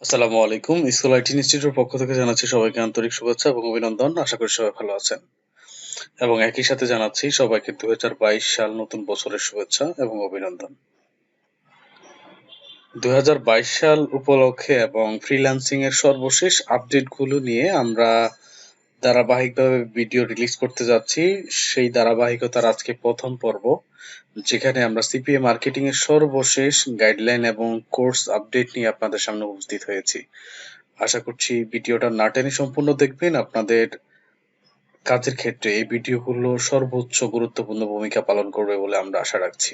আসসালামু আলাইকুম। School IT ইনস্টিটিউটের পক্ষ থেকে জানাচ্ছি সবাইকে আন্তরিক শুভেচ্ছা এবং অভিনন্দন। আশা করি সবাই ভালো আছেন। এবং একই সাথে জানাচ্ছি সবাইকে ২০২২ সাল নতুন বছরের শুভেচ্ছা এবং অভিনন্দন। ২০২২ সাল উপলক্ষে এবং ফ্রিল্যান্সিং এর সর্বশেষ আপডেটগুলো নিয়ে আমরা ধারাবাহিকভাবে ভিডিও রিলিজ করতে যাচ্ছি। সেই ধারাবাহিকতার আজকে প্রথম পর্ব, যেখানে আমরা সিপিএ মার্কেটিং এর সর্বশেষ গাইডলাইন এবং কোর্স আপডেট নিয়ে আপনাদের সামনে উপস্থিত হয়েছি। আশা করছি ভিডিওটা না টেনে সম্পূর্ণ দেখবেন। আপনাদের কাজের ক্ষেত্রে এই ভিডিওগুলো সর্বোচ্চ গুরুত্বপূর্ণ ভূমিকা পালন করবে বলে আমরা আশা রাখছি।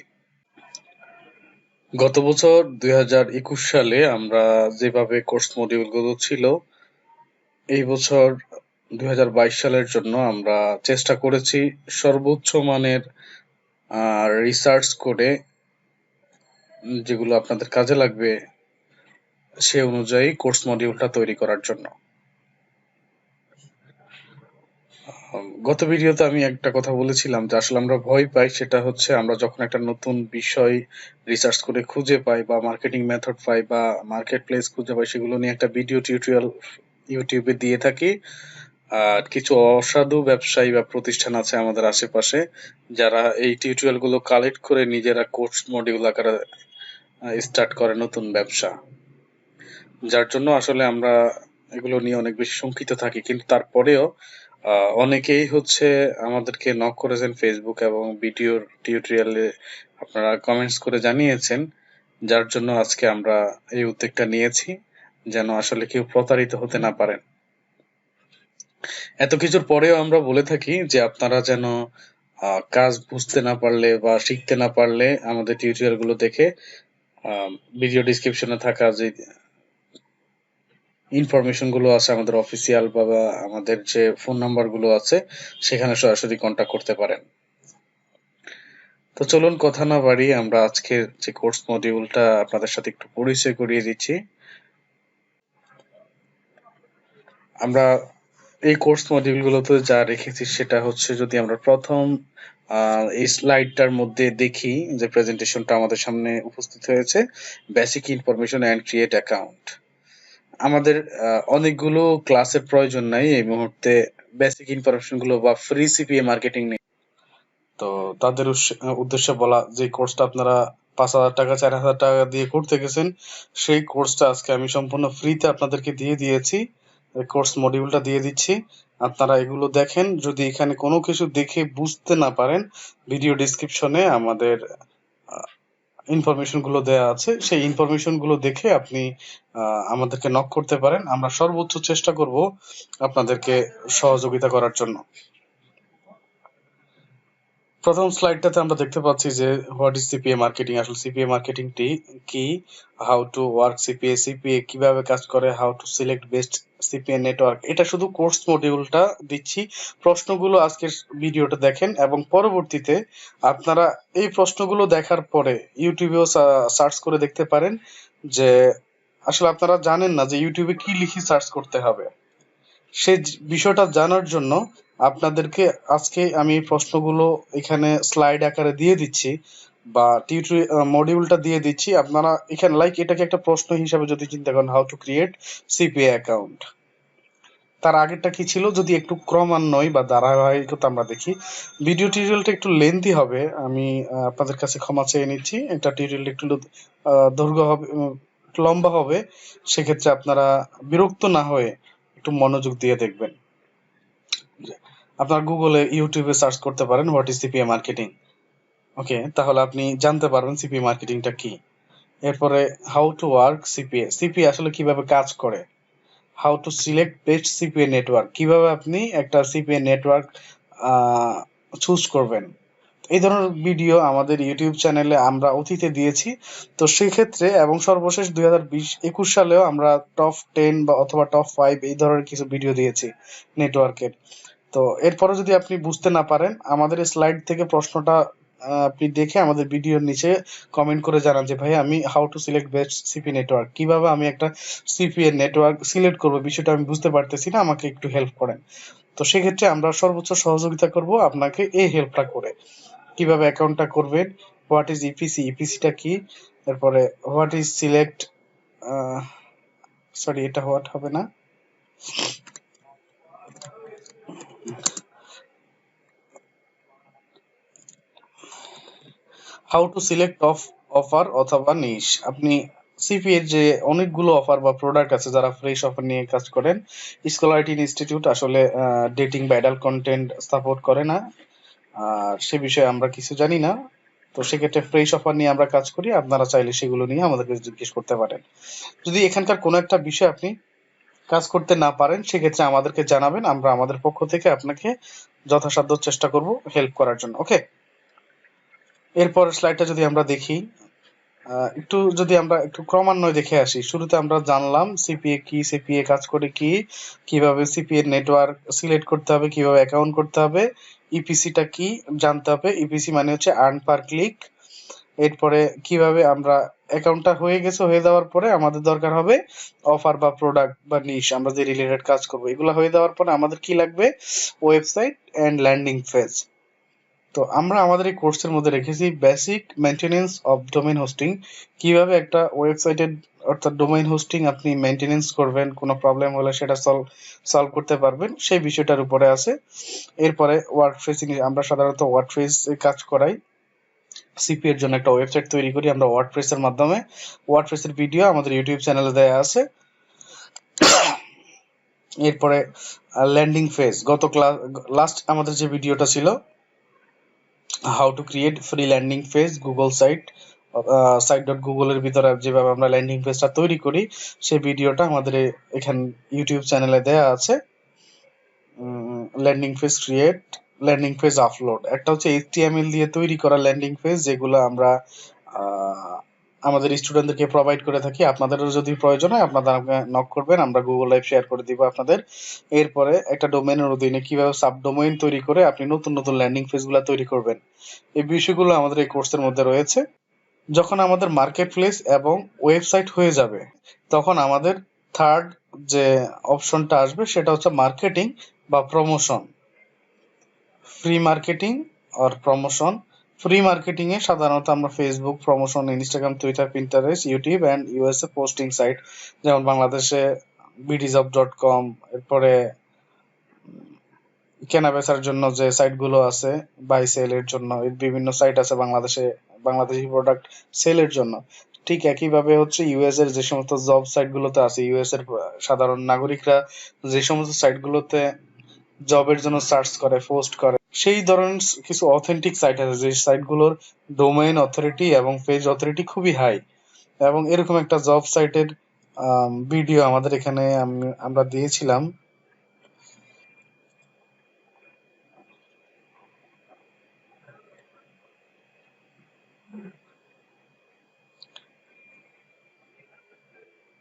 গত বছর ২০২১ সালে আমরা যেভাবে কোর্স মডিউলগুলো ছিল, এই বছর ২০২২ সালের জন্য আমরা চেষ্টা করেছি সর্বোচ্চ মানের রিসার্চ করে যেগুলো আপনাদের কাজে লাগবে সে অনুযায়ী কোর্স মডিউলটা তৈরি করার জন্য। গত ভিডিওতে আমি একটা কথা বলেছিলাম যে আসলে আমরা ভয় পাই, সেটা হচ্ছে আমরা যখন একটা নতুন বিষয় রিসার্চ করে খুঁজে পাই বা মার্কেটিং মেথড পাই বা মার্কেট প্লেস খুঁজে পাই, সেগুলো নিয়ে একটা ভিডিও টিউটোরিয়াল ইউটিউবে দিয়ে থাকি। আর কিছু অসাধু ব্যবসায়ী বা প্রতিষ্ঠান আছে আমাদের আশেপাশে, যারা এই টিউটোরিয়াল গুলো কালেক্ট করে নিজেরা কোর্স মডিউল আকারে স্টার্ট করে নতুন ব্যবসা। যার জন্য আসলে আমরা এগুলো নিয়ে অনেক বেশি শঙ্কিত থাকি, কিন্তু তারপরেও অনেকেই হচ্ছে আমাদেরকে নক করেছেন ফেসবুক এবং ভিডিওর টিউটোরিয়ালে আপনারা কমেন্টস করে জানিয়েছেন, যার জন্য আজকে আমরা এই উদ্যোগটা নিয়েছি যেন আসলে কেউ প্রতারিত হতে না পারেন। এত কিছুর পরেও আমরা বলে থাকি যে আপনারা যেন কাজ বুঝতে না পারলে বা শিখতে না পারলে আমাদের টিউটোরিয়াল গুলো দেখে ভিডিও ডিসক্রিপশনে থাকা যে ইনফরমেশন গুলো আছে আমাদের অফিসিয়াল বা আমাদের যে ফোন নাম্বার গুলো আছে সেখানে সরাসরি কন্টাক্ট করতে পারেন। তো চলুন কথা না বাড়িয়ে আমরা আজকের যে কোর্স মডিউলটা আপনাদের সাথে একটু পরিচয় করিয়ে দিচ্ছি। আমরা এই কোর্স মডিউলগুলোতে যা রেখেছি সেটা হচ্ছে, যদি আমরা প্রথম এই স্লাইডটার মধ্যে দেখি যে প্রেজেন্টেশনটা আমাদের সামনে উপস্থিত হয়েছে, basic information and create account. আমাদের অনেকগুলো ক্লাসের প্রয়োজন নাই এই মুহূর্তে বেসিক ইনফরমেশন গুলো বা ফ্রি সিপিএ মার্কেটিং নেই। তো তাদের উদ্দেশ্যে বলা, যে কোর্সটা আপনারা ৫,০০০ টাকা ৪,০০০ টাকা দিয়ে করতে গেছেন, সেই কোর্সটা আজকে আমি সম্পূর্ণ ফ্রিতে আপনাদেরকে দিয়ে দিয়েছি। কোর্স মডিউলটা দিয়ে দিচ্ছি, আপনারা এগুলো দেখেন। যদি এখানে কোনো কিছু দেখে বুঝতে না পারেন, ভিডিও ডিসক্রিপশনে আমাদের ইনফরমেশন গুলো দেওয়া আছে, সেই ইনফরমেশন গুলো দেখে আপনি আমাদেরকে নক করতে পারেন। আমরা সর্বোচ্চ চেষ্টা করব আপনাদেরকে সহযোগিতা করার জন্য। প্রথম স্লাইডটাতে আমরা দেখতে পাচ্ছি যে হোয়াট ইজ সিপিএ মার্কেটিং। আসলে সিপিএ মার্কেটিংটি কি, how to work CPA, CPA কিভাবে কাজ করে, how to select best CPA network. এটা শুধু কোর্স মডিউলটা দিচ্ছি। প্রশ্নগুলো আজকের ভিডিওটা দেখেন এবং পরবর্তীতে আপনারা এই প্রশ্নগুলো দেখার পরে ইউটিউবেও সার্চ করে দেখতে পারেন যে আসলে আপনারা জানেন না যে ইউটিউবে কি লিখে সার্চ করতে হবে। সেই বিষয়টা জানার জন্য আপনাদেরকে আজকে আমি প্রশ্নগুলো এখানে স্লাইড আকারে দিয়ে দিচ্ছি বা মডিউলটা দিয়ে দিচ্ছি। আপনারা এখানে এটাকে একটা প্রশ্ন হিসাবে যদি চিন্তা করেন, how to create CPA account. তার আগেরটা কি ছিল, যদি একটু ক্রমান্বয় বা ধারাবাহিকতা আমরা দেখি। ভিডিও টিউটোরিয়ালটা একটু লেন্থি হবে, আমি আপনাদের কাছে ক্ষমা চেয়ে নিচ্ছি। এটা টিউটোরিয়ালটা একটু দৈর্ঘ্য হবে, একটু লম্বা হবে। সেক্ষেত্রে আপনারা বিরক্ত না হয়ে একটু মনোযোগ দিয়ে দেখবেন। আপনার গুগলে ইউটিউবে সার্চ করতে পারেন হোয়াট ইজ সিপিএ মার্কেটিং। ওকে, তাহলে আপনি জানতে পারবেন সিপিএ মার্কেটিংটা কি। এরপরে how to work CPA, CPA আসলে কিভাবে কাজ করে। How to select best CPA network, কিভাবে আপনি একটা সিপিএ নেটওয়ার্ক চুজ করবেন। এই ধরনের ভিডিও আমাদের ইউটিউব চ্যানেলে আমরা অতীতে দিয়েছি। তো সেই ক্ষেত্রে এবং সর্বশেষ ২০২০-২১ সালেও আমরা টপ 10 বা অথবা টপ 5 এই ধরনের কিছু ভিডিও দিয়েছি নেটওয়ার্কের। তো এরপরে যদি আপনি বুঝতে না পারেন, আমাদের স্লাইড থেকে প্রশ্নটা আপনি দেখে আমাদের ভিডিওর নিচে কমেন্ট করে জানান যে ভাই আমি how to select best CP network, কিভাবে আমি একটা সিপিএ নেটওয়ার্ক সিলেক্ট করবো, বিষয়টা আমি বুঝতে পারতেছি না, আমাকে একটু হেল্প করেন। তো সেক্ষেত্রে আমরা সর্বোচ্চ সহযোগিতা করব আপনাকে এই হেল্পটা করে। কিভাবে অ্যাকাউন্টটা করবেন, হোয়াট ইজ ইপিসি, ইপিসিটা কি, তারপরে হোয়াট ইজ সিলেক্ট সরি, এটা হোয়াট হবে না, হাউ টু সিলেক্ট অফার অথবা নিশ। আপনি সিপিএ যে অনেকগুলো অফার বা প্রোডাক্ট আছে, যারা ফ্রেশ অফার নিয়ে কাজ করেন, স্কলারিটি ইনস্টিটিউট আসলে ডেটিং বা অ্যাডাল্ট কন্টেন্ট সাপোর্ট করে না, আর সে বিষয়ে আমরা কিছু জানি না। তো সেক্ষেত্রে ফ্রেশ অফার নিয়ে আমরা কাজ করি, আপনারা চাইলে সেগুলো নিয়ে আমাদেরকে জিজ্ঞেস করতে পারেন। যদি এখানকার কোনো একটা বিষয় আপনি কাজ করতে না পারেন, সেক্ষেত্রে আমাদেরকে জানাবেন, আমরা আমাদের পক্ষ থেকে আপনাকে যথাসাধ্য চেষ্টা করব হেল্প করার জন্য। ওকে, এরপর স্লাইডটা যদি আমরা দেখি, একটু যদি আমরা একটু ক্রমান্বয়ে দেখে আসি। শুরুতে আমরা জানলাম সিপিএ কি, সিপিএ কাজ করে কি, কিভাবে সিপিএ নেটওয়ার্ক সিলেক্ট করতে হবে, কিভাবে অ্যাকাউন্ট করতে হবে, ইপিসিটা কি জানতে হবে। ইপিসি মানে হচ্ছে আর্ন পার ক্লিক। এরপরে কিভাবে আমরা অ্যাকাউন্টটা হয়ে গেছে, হয়ে যাওয়ার পরে আমাদের দরকার হবে অফার বা প্রোডাক্ট বা নিশ, আমরা যে রিলেটেড কাজ করব, এগুলো হয়ে যাওয়ার পরে আমাদের কি লাগবে, ওয়েবসাইট এন্ড ল্যান্ডিং পেজ। তো আমরা আমাদের এই কোর্সের মধ্যে রেখেছি basic maintenance of domain hosting, কিভাবে একটা ওয়েবসাইটের অর্থাৎ ডোমেইন হোস্টিং আপনি মেইনটেনেন্স করবেন, কোনো প্রবলেম হলে সেটা সলভ করতে পারবেন, সেই বিষয়টার উপরে আছে। এরপরে ওয়ার্ডপ্রেস, আমরা সাধারণত ওয়ার্ডপ্রেস কাজ করাই, সিপি এর জন্য একটা ওয়েবসাইট তৈরি করি আমরা ওয়ার্ডপ্রেস এর মাধ্যমে। ওয়ার্ডপ্রেস এর ভিডিও আমাদের ইউটিউব চ্যানেলে দেয়া আছে। এরপরে ল্যান্ডিং পেজ, গত ক্লাস লাস্ট আমাদের যে ভিডিওটা ছিল, how to create free landing page Google site google এর ভিতরে যেভাবে আমরা ল্যান্ডিং পেজটা তৈরি করি, সেই ভিডিওটা আমাদের এখানে ইউটিউব চ্যানেলে দেয়া আছে। Landing page create, landing page upload, একটা হচ্ছে এইচটিএমএল দিয়ে তৈরি করা ল্যান্ডিং পেজ, যেগুলো আমরা আমাদের স্টুডেন্টদেরকে প্রোভাইড করে থাকি। আপনাদেরও যদি প্রয়োজন হয় আপনারা আমাকে নক করবেন, আমরা গুগল লাইভ শেয়ার করে দিব আপনাদের। এরপরে একটা ডোমেইনের অধীনে কিভাবে সাবডোমেইন তৈরি করে আপনি নতুন নতুন ল্যান্ডিং পেজগুলো তৈরি করবেন, এই বিষয়গুলো আমাদের এই কোর্সের মধ্যে রয়েছে। যখন আমাদের মার্কেট প্লেস এবং ওয়েবসাইট হয়ে যাবে, তখন আমাদের থার্ড যে অপশনটা আসবে সেটা হচ্ছে মার্কেটিং বা promotion. Free marketing or promotion. Free marketing এ সাধারণত আমরা Facebook promotion, Instagram, Twitter, Pinterest, YouTube and USA posting site, যেমন বাংলাদেশে bdjob.com, এরপরে কেনা বেচার জন্য যে সাইটগুলো আছে, বাই সেল এর জন্য বিভিন্ন সাইট আছে বাংলাদেশে, বাংলাদেশি প্রোডাক্ট সেলের জন্য। ঠিক একইভাবে হচ্ছে ইউএস এর যে সমস্ত জব সাইটগুলোতে আছে, ইউএস এর সাধারণ নাগরিকরা যে সমস্ত সাইটগুলোতে জবের জন্য সার্চ করে, পোস্ট করে, সেই ধরনের কিছু অথেন্টিক সাইট আছে যে সাইটগুলোর ডোমেইন অথরিটি এবং পেজ অথরিটি খুবই হাই। এবং এরকম একটা জব সাইটের ভিডিও আমাদের এখানে আমরা দিয়েছিলাম।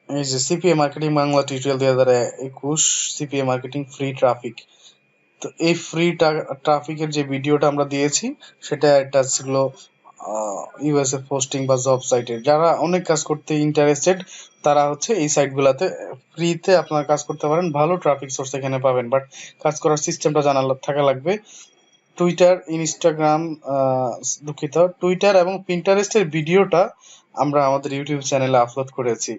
এই যে CPA marketing Bangla tutorial 2021, CPA marketing free traffic. তো এই ফ্রি ট্রাফিকের যে ভিডিওটা আমরা দিয়েছি, সেটা একটা ছিল ইউএসএ পোস্টিং বা জব সাইটের। যারা অনেক কাজ করতে ইন্টারেস্টেড, তারা হচ্ছে এই সাইটগুলোতে ফ্রিতে আপনারা কাজ করতে পারেন, ভালো ট্রাফিক সোর্স এখানে পাবেন। বাট কাজ করার সিস্টেমটা জানা থাকা লাগবে। টুইটার, ইনস্টাগ্রাম, দুঃখিত, টুইটার এবং পিন্টারেস্টের ভিডিওটা আমরা আমাদের ইউটিউব চ্যানেলে আপলোড করেছি।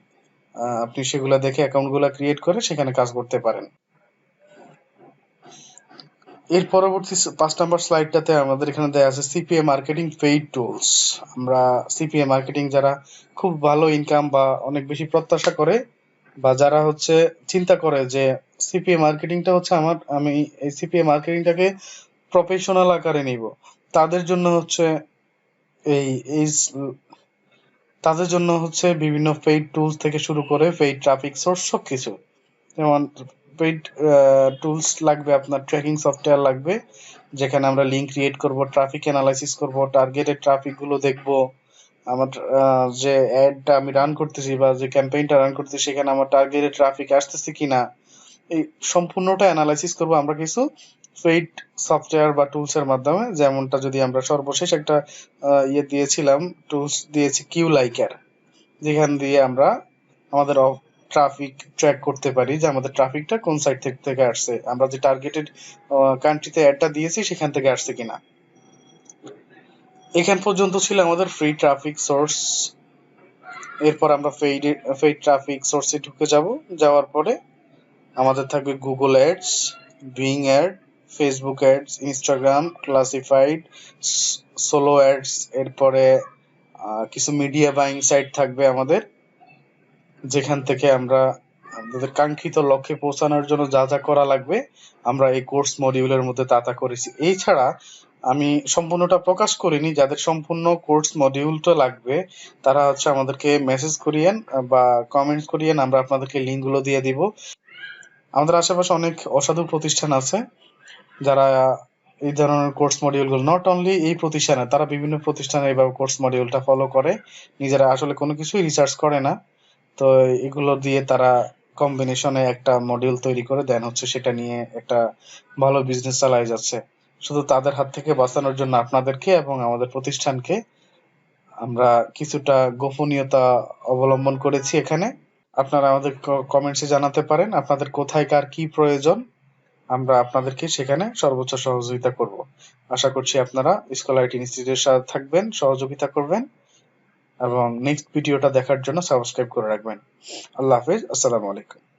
আপনি সেগুলো দেখে অ্যাকাউন্টগুলো ক্রিয়েট করে সেখানে কাজ করতে পারেন। এর পরবর্তী 5 নাম্বার স্লাইডটাতে আমাদের এখানে দেয়া আছে সিপিএ মার্কেটিং পেইড টুলস। আমরা সিপিএ মার্কেটিং যারা খুব ভালো ইনকাম বা অনেক বেশি প্রত্যাশা করে, বা যারা হচ্ছে চিন্তা করে যে সিপিএ মার্কেটিংটা হচ্ছে আমি এই সিপিএ মার্কেটিংটাকে প্রফেশনাল আকারে নিব, তাদের জন্য হচ্ছে এই এই তাদের জন্য হচ্ছে বিভিন্ন পেইড টুলস থেকে শুরু করে পেইড ট্রাফিক সোর্স সবকিছু। যেমন পেইড টুলস লাগবে, আপনার ট্র্যাকিং সফটওয়্যার লাগবে, যেখানে আমরা লিঙ্ক ক্রিয়েট করব, ট্রাফিক অ্যানালাইসিস করব, টার্গেটেড ট্রাফিক গুলো দেখব, আমার যে অ্যাডটা আমি রান করতেছি বা যে ক্যাম্পেইনটা রান করতেছি সেখানে আমার টার্গেটেড ট্রাফিক আসতেছে কিনা, এই সম্পূর্ণটা অ্যানালাইসিস করব আমরা কিছু পেইড সফটওয়্যার বা টুলস এর মাধ্যমে। যেমনটা যদি আমরা সর্বশেষ একটা দিয়েছিলাম, টুলস দিয়েছি কিউ লাইকার, যেখান দিয়ে আমরা আমাদের ট্রাফিক ট্র্যাক করতে পারি যে আমাদের ট্রাফিকটা কোন সাইট থেকে আসছে, আমরা যে টার্গেটেড কান্ট্রিতে অ্যাডটা দিয়েছি সেখান থেকে আসছে কিনা। এখান পর্যন্ত ছিল আমাদের ফ্রি ট্রাফিক সোর্স এরপর আমরা পেইড ট্রাফিক সোর্সে ঢুকে যাব। যাওয়ার পরে আমাদের থাকবে Google ads, Bing ad, Facebook ads, Instagram, classified, solo ads. এরপরে কিছু মিডিয়া বাইং সাইট থাকবে আমাদের, যেখান থেকে আমরা আমাদের কাঙ্ক্ষিত লক্ষ্যে পৌঁছানোর জন্য যা যা করা লাগবে আমরা এই কোর্স মডিউলের মধ্যে তা করেছি। এছাড়া আমি সম্পূর্ণটা প্রকাশ করিনি, যাদের সম্পূর্ণ কোর্স মডিউলটা লাগবে তারা হচ্ছে আমাদেরকে মেসেজ করিয়েন বা কমেন্টস করিয়েন, আমরা আপনাদেরকে লিঙ্কগুলো দিয়ে দিব। আমাদের আশেপাশে অনেক অসাধু প্রতিষ্ঠান আছে যারা এই ধরনের কোর্স মডিউলগুলো, নট অনলি এই প্রতিষ্ঠানে, তারা বিভিন্ন প্রতিষ্ঠানে এইভাবে কোর্স মডিউলটা ফলো করে, নিজেরা আসলে কোনো কিছুই রিসার্চ করে না। তো এগুলো দিয়ে তারা কম্বিনেশনে একটা মডিউল তৈরি করে দেন, হচ্ছে সেটা নিয়ে একটা ভালো বিজনেস চালায় যাচ্ছে। শুধু তাদের হাত থেকে বাঁচানোর জন্য আপনাদেরকে এবং আমাদের প্রতিষ্ঠানকে আমরা কিছুটা গোপনীয়তা অবলম্বন করেছি এখানে। আপনারা আমাদের কমেন্টসে জানাতে পারেন আপনাদের কোথায় কার কি প্রয়োজন, আমরা আপনাদেরকে সেখানে সর্বোচ্চ সহযোগিতা করব। আশা করছি আপনারা স্কলারিটি ইনস্টিটিউটের সাথে থাকবেন, সহযোগিতা করবেন এবং নেক্সট ভিডিওটা দেখার জন্য সাবস্ক্রাইব করে রাখবেন। আল্লাহ হাফেজ, আসসালামু আলাইকুম।